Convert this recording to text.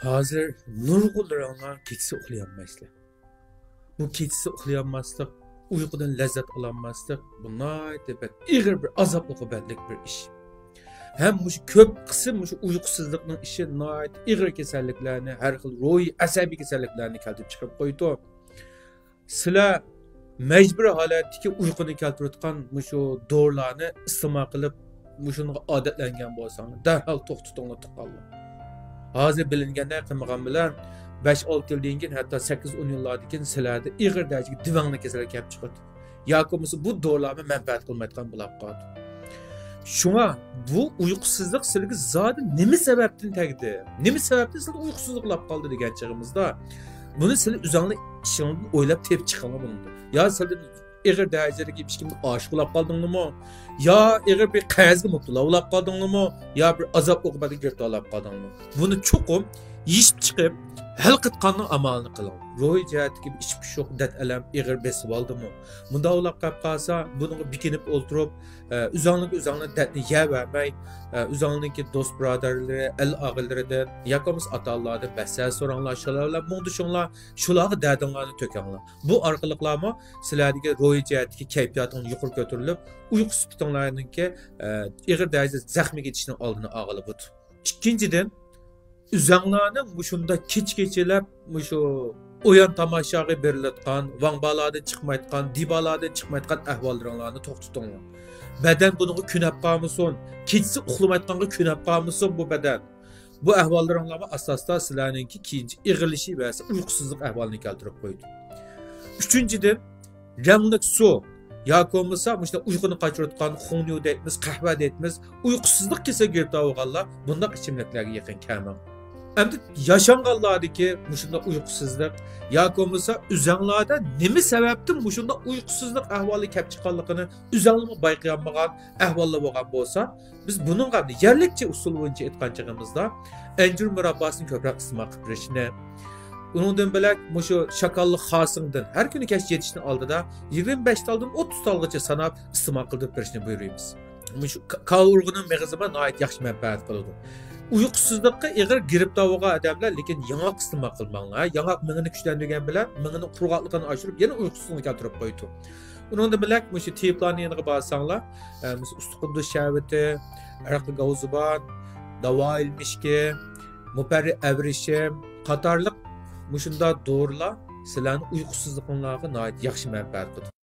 Hozir nurg'unlarga kechasi uxlayolmaysizlar. Bu kechasi uxlayolmaslik, uyqudan lazzat ololmaslik bu nihoyat ig'ir bir azob uqubatlik bir ish. Ham shu ko'p qism shu uyqusizlikning ishi nihoyat ig'ir kasalliklarni, har xil ruhiy asabiy kasalliklarni keltirib chiqib qo'ydi. Sizlar majbur holatdagi uyquni keltirayotgan shu dorilarni iste'mol qilib, shunga odatlangan bo'lsangiz, darhol to'xtatinglar tuqqanlar. Hozir bilinganday qilmagan bilan 5-6 yildan keyin hatto 8-10 yillardan keyin sizlarda ig'ir darajada divangli kasallik kelib chiqadi. Yoki bu dorilarni manfaat qilmaydigan bo'lib qoladi. Shunga bu uyqusizlik sizga zodi nima sababdan tegdi? Nima sababdan siz uyqusizlik qilib qoldi degan chig'imizda buni siz o'zingizning ishingizdan o'ylab tepib chiqinglar buni. Yo sizlar ig'ir darajadagi hech kimga oshiq bo'lib qoldinglarmi? Yo ig'ir bir qarzga mubtalo bo'lib qoldinglarmi? Yo bir azob uqubatga girib olib qoldinglarmi? Buni chuqur yishib chiqib hal qilganning amalini qiling. Ruhiy jihatdagi ish pishiq, dard alam ig'ir besib oldimi? Bunda ular qolib qolsa, bunga bikinib o'ltirib, o'zingizga dardni yevermay, o'zingizniki do'st birodarlari, el og'ilaridan, yoki ota-onalardan basar so'ranglar, shularlar mundishinglar, shularga dardinglarni to'kinglar. Bu orqaliqlarmi sizlardagi ruhiy jihatdagi kayfiyatingiz yuqori ko'tarilib, uyqu sifatinglarningki ig'ir darajada zaxmiga yetishning oldini olib o'tdi. Ikkinchidan Üzanglarning shunda kech-kechalab shu o'yan tomoshaga berilayotgan, vangbalardan chiqmayotgan, dibalardan chiqmayotgan ahvollaringlarni to'xtatinglar. Badan bunga kunab qolmasin, kechasi uxlamayotganga kunab qolmasin bu badan. Bu ahvollaringlarga asosda sizlarningki keyinchi ig'ilishi va uyqusizlik ahvolini keltirib qo'ydi. Uchinchidan, ranglik suv yoki bo'lmasa shunda uyquni qochirayotgan xunyu deymiz, qahva deymiz, uyqusizlik kasalga girib olganlar bunday ichimliklarga yaqin kelmang. Endi yaşanganlardaki şunda uyqusizlik yoki bo'lmasa o'zinglarda nima sababdan shunda uyqusizlik ahvoli kelib chiqqanligini o'zingizga bayqayolmagan ahvollar bo'lgan bo'lsa, biz buningga yerlikcha usul bo'yicha aytganchig'imizda anjir murabbosini ko'proq iste'mol qilib turishni, undan bilak shu shokolli xosingdan har kuni kech yetishni oldida 25 taldan 30 talgacha sanab iste'mol qilib turishni buyuramiz. Shu kavurg'uning mag'ziga nihoyat yaxshi manfaat qiladi. Uyqusizlikqa ig'ir giribdor bo'lgan odamlar lekin yangoq iste'mol qilmanglar. Yangoq mingini kuchlantirgan bilan mingini qurg'oqligini oshirib, yana uyqusizlikni keltirib qo'ydi. Uningda bilak shu tiyiplarning yoniga borsanglar, ustuqundu shaviti, araqli gavzuban, davoil mishki, muparri avrishim qatorliq shunda dorilar sizlarning uyqusizliklaringizga nihoyat yaxshi manfaat qiladi.